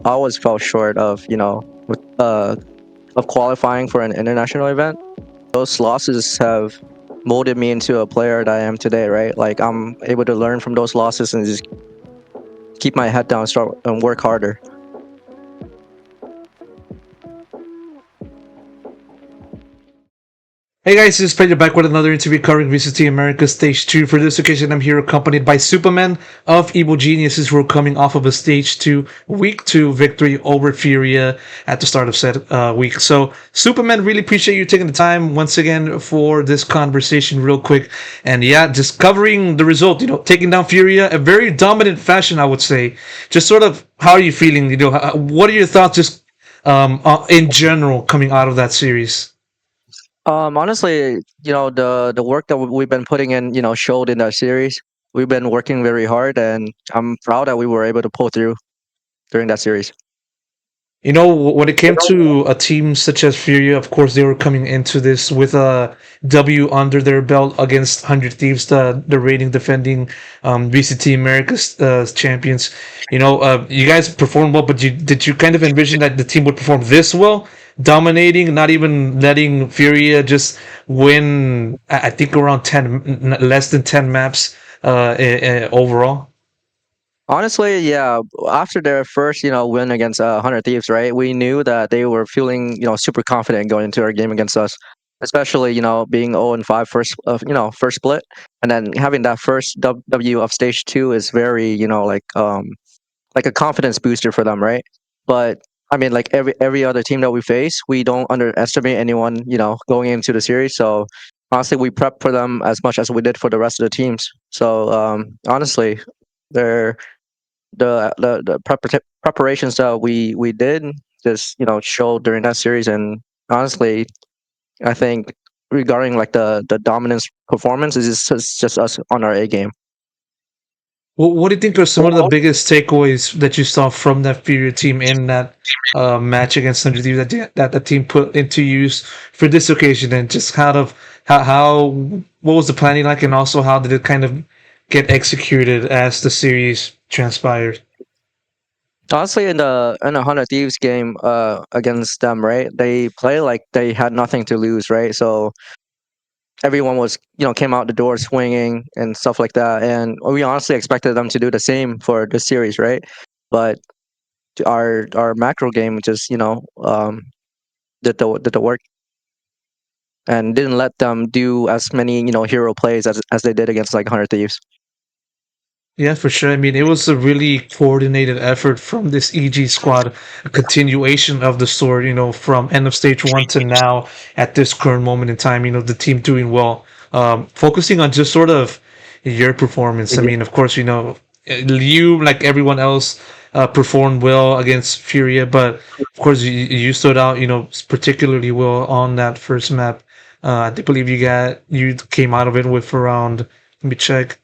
I always fell short of of qualifying for an international event. Those losses have molded me into a player that I am today, right? Like I'm able to learn from those losses and just keep my head down, start and work harder. Hey guys, this is Pedro back with another interview covering VCT America Stage 2. For this occasion, I'm here accompanied by Supamen of Evil Geniuses, who are coming off of a Stage 2 Week 2 victory over Furia at the start of said week. So, Supamen, really appreciate you taking the time once again for this conversation real quick. And yeah, just covering the result, taking down Furia, a very dominant fashion, I would say. Just sort of, how are you feeling? What are your thoughts just in general coming out of that series? Honestly, the work that we've been putting in, showed in that series. We've been working very hard, and I'm proud that we were able to pull through during that series. When it came to a team such as Furia, of course, they were coming into this with a W under their belt against 100 Thieves, the reigning defending VCT America's champions. You guys performed well, but did you kind of envision that the team would perform this well, dominating, not even letting Furia just win? I think around 10, less than 10 maps overall. Honestly, yeah. After their first, win against 100 Thieves, right? We knew that they were feeling, super confident going into our game against us. Especially, being 0-5 first split, and then having that first W of stage two is very, like a confidence booster for them, right? But I mean, like every other team that we face, we don't underestimate anyone, going into the series. So honestly, we prep for them as much as we did for the rest of the teams. So honestly, they're the preparations that we did just showed during that series, and honestly, I think regarding like the dominance performance is just us on our A game. What do you think are some of the biggest takeaways that you saw from that Fury team in that match against Thunder Thieves that the team put into use for this occasion, and just how what was the planning like, and also how did it kind of get executed as the series transpired? Honestly, in the 100 Thieves game against them, right? They play like they had nothing to lose, right? So everyone was came out the door swinging and stuff like that, and we honestly expected them to do the same for the series, right? But our macro game just did the work and didn't let them do as many hero plays as they did against like 100 Thieves. Yeah, for sure. I mean, it was a really coordinated effort from this EG squad, a continuation of the story, from end of stage one to now at this current moment in time, the team doing well. Focusing on just sort of your performance. I mean, of course, you, like everyone else, performed well against Furia, but of course, you stood out, particularly well on that first map. I do believe you came out of it with around, let me check.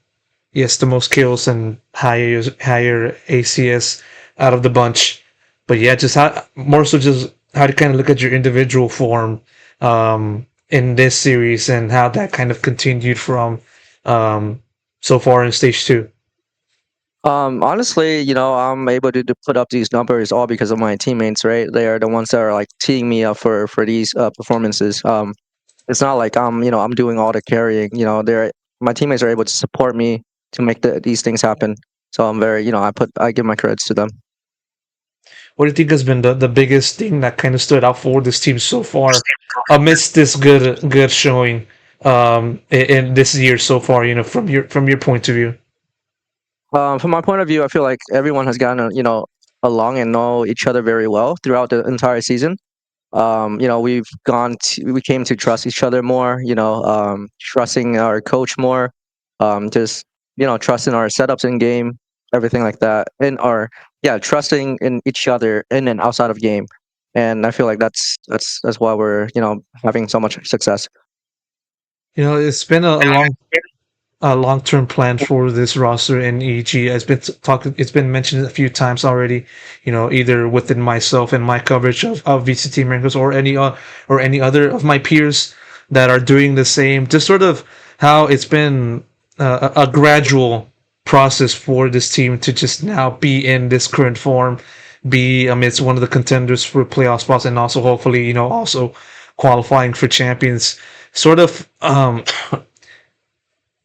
Yes, the most kills and higher ACS out of the bunch. But yeah, just more so just how to kind of look at your individual form in this series and how that kind of continued from so far in stage two. Honestly, I'm able to put up these numbers all because of my teammates, right? They are the ones that are like teeing me up for these performances. It's not like I'm doing all the carrying. They're my teammates are able to support me to make these things happen. So I'm very, I give my credits to them. What do you think has been the biggest thing that kind of stood out for this team so far amidst this good showing in this year so far? From your point of view. From my point of view, I feel like everyone has gotten along and know each other very well throughout the entire season. We came to trust each other more. Trusting our coach more. Just trusting our setups in game, everything like that, and our yeah, trusting in each other in and outside of game. And I feel like that's why we're having so much success. It's been a long-term plan for this roster in EG. It's been mentioned a few times already. Either within myself and my coverage of VCT Americas or any other of my peers that are doing the same. Just sort of how it's been a gradual process for this team to just now be in this current form. be amidst one of the contenders for playoff spots, and also hopefully, also qualifying for champions. Sort of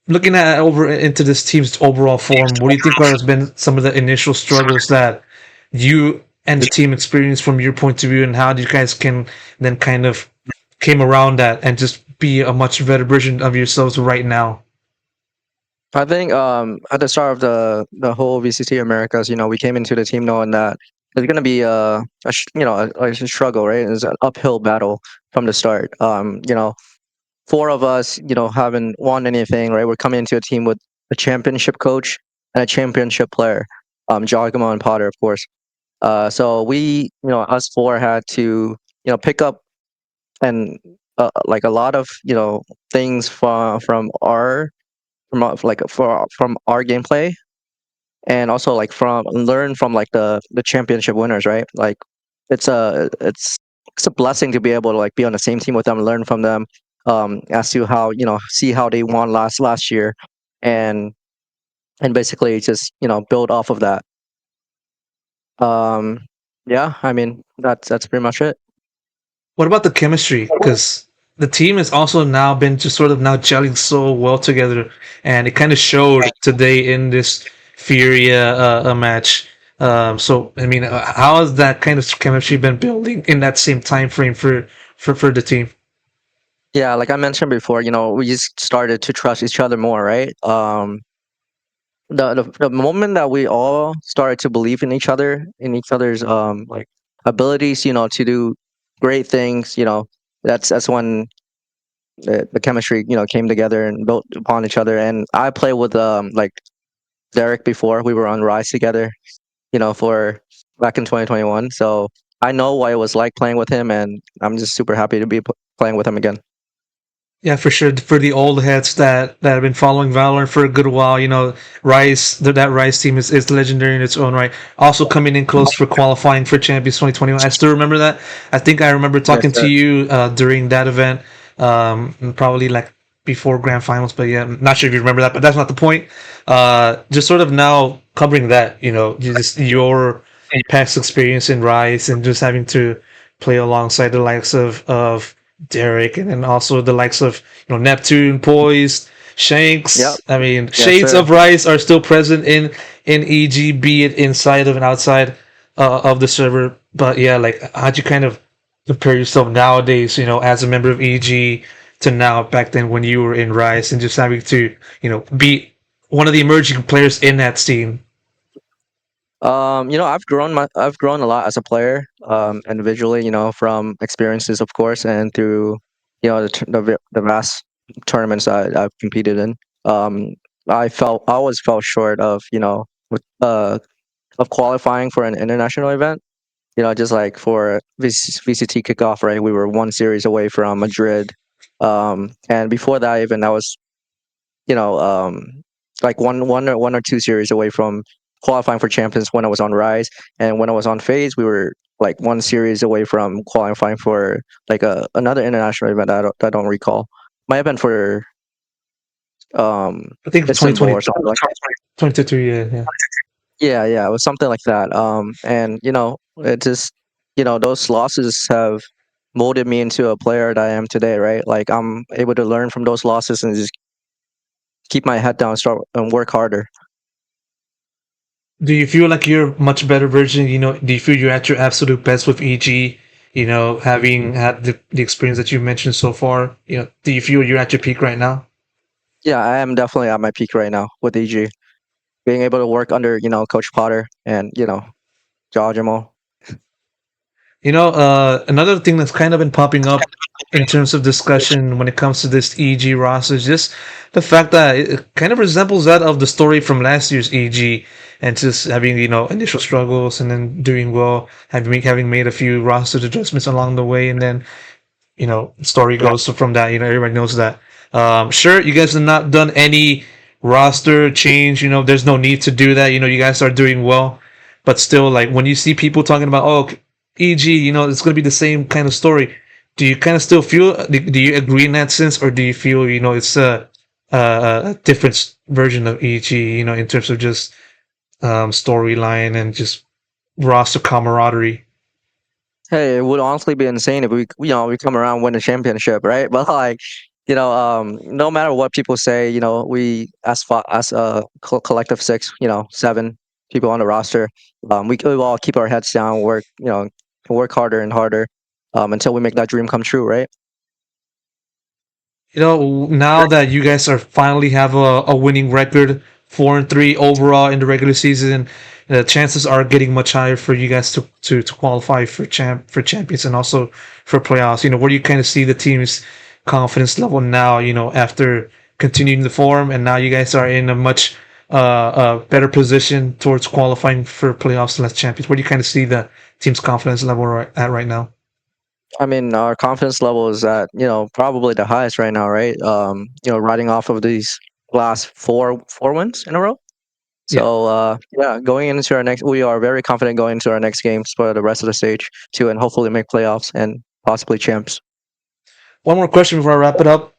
looking at over into this team's overall form, what do you think has been some of the initial struggles that you and the team experienced from your point of view, and how you guys can then kind of came around that and just be a much better version of yourselves right now? I think at the start of the whole VCT Americas, we came into the team knowing that it's gonna be a struggle, right? It's an uphill battle from the start. Four of us, haven't won anything, right? We're coming into a team with a championship coach and a championship player, jawgemo and Potter, of course. So we, us four had to, pick up and like a lot of, things from our gameplay, and also like from learn from like the championship winners, right? Like it's a it's it's a blessing to be able to like be on the same team with them, learn from them, as to how, see how they won last year, and basically just build off of that. um yeah, I mean that's pretty much it. What about the chemistry? Because the team has also now been just sort of now gelling so well together, and it kind of showed today in this Furia match. So I mean, how has that kind of chemistry been building in that same time frame for the team? Yeah, like I mentioned before, we just started to trust each other more, right? The moment that we all started to believe in each other, in each other's like abilities, to do great things, that's when the chemistry, came together and built upon each other. And I played with like Derek before. We were on Rise together, for back in 2021. So I know what it was like playing with him, and I'm just super happy to be playing with him again. Yeah, for sure. For the old heads that have been following Valorant for a good while, Rise that Rise team is legendary in its own right. Also coming in close for qualifying for Champions 2021. I still remember that. I think I remember Yes, talking to sir. you during that event, probably like before grand finals. But yeah, I'm not sure if you remember that, but that's not the point. Just sort of now covering that, just your past experience in Rise and just having to play alongside the likes of Derek, and then also the likes of Neptune, Poised, Yep. Shanks. I mean, Yes, shades sir. of Rice are still present in EG, be it inside of and outside of the server. But yeah, like how'd you kind of compare yourself nowadays, as a member of EG to now back then when you were in Rice and just having to be one of the emerging players in that scene? I've grown a lot as a player, individually, from experiences, of course, and through, the vast tournaments I've competed in. Um, I always fell short of, of qualifying for an international event. Just like for VCT kickoff, right? We were one series away from Madrid, and before that, even I was, you know, um, like one or two series away from qualifying for champions when I was on Rise, and when I was on Phase, we were like one series away from qualifying for like another international event. I don't recall. Might have been for um I think Istanbul 2020, or something like. 2023, yeah, yeah. Yeah, yeah, it was something like that. And it just, those losses have molded me into a player that I am today, right? Like I'm able to learn from those losses and just keep my head down, start and work harder. Do you feel like you're a much better version? Do you feel you're at your absolute best with EG? Having had the experience that you mentioned so far, do you feel you're at your peak right now? Yeah, I am definitely at my peak right now with EG. Being able to work under, Coach Potter and, jawgemo. Another thing that's kind of been popping up in terms of discussion when it comes to this EG roster is just the fact that it kind of resembles that of the story from last year's EG, and just having initial struggles and then doing well, having made a few roster adjustments along the way, and then story goes from that. Everybody knows that. Sure, you guys have not done any roster change. There's no need to do that. You guys are doing well, but still, like when you see people talking about, oh, EG, it's going to be the same kind of story. Do you kind of still feel? Do you agree in that sense, or do you feel it's a different version of EG? In terms of just storyline and just roster camaraderie. Hey, it would honestly be insane if we come around and win the championship, right? But like, no matter what people say, we as a collective six, seven people on the roster, we all keep our heads down, work harder and harder, until we make that dream come true, right? Now that you guys are finally have a winning record, 4-3 overall in the regular season, the chances are getting much higher for you guys to qualify for champions and also for playoffs. Where do you kind of see the team's confidence level now? After continuing the form, and now you guys are in a much better position towards qualifying for playoffs and champions. Where do you kind of see the team's confidence level at right now? I mean, our confidence level is at probably the highest right now, right? Riding off of these last four wins in a row. Yeah. So yeah, we are very confident going into our next games for the rest of the stage too, and hopefully make playoffs and possibly champs. One more question before I wrap it up.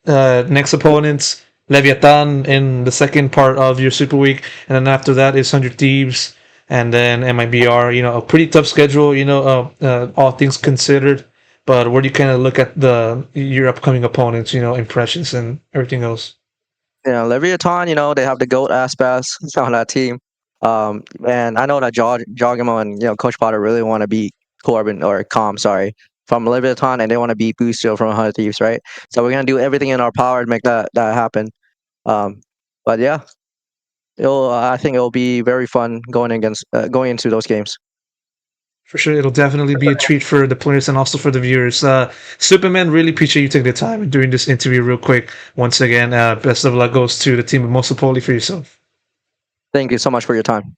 Next opponents, Leviathan in the second part of your Super Week, and then after that is 100 Thieves, and then MIBR. A pretty tough schedule. All things considered. But where do you kind of look at your upcoming opponents? Impressions and everything else. Leviathan, they have the GOAT aspects on that team. And I know that jawgemo and Coach Potter really want to beat Corbin or Com, sorry, from Leviathan, and they want to beat Boosto from 100 Thieves, right? So we're gonna do everything in our power to make that happen. Um, but yeah, I think it'll be very fun going into those games. For sure, it'll definitely be a treat for the players and also for the viewers. Superman, really appreciate you taking the time and doing this interview real quick. Once again, best of luck goes to the team, but most importantly for yourself. Thank you so much for your time.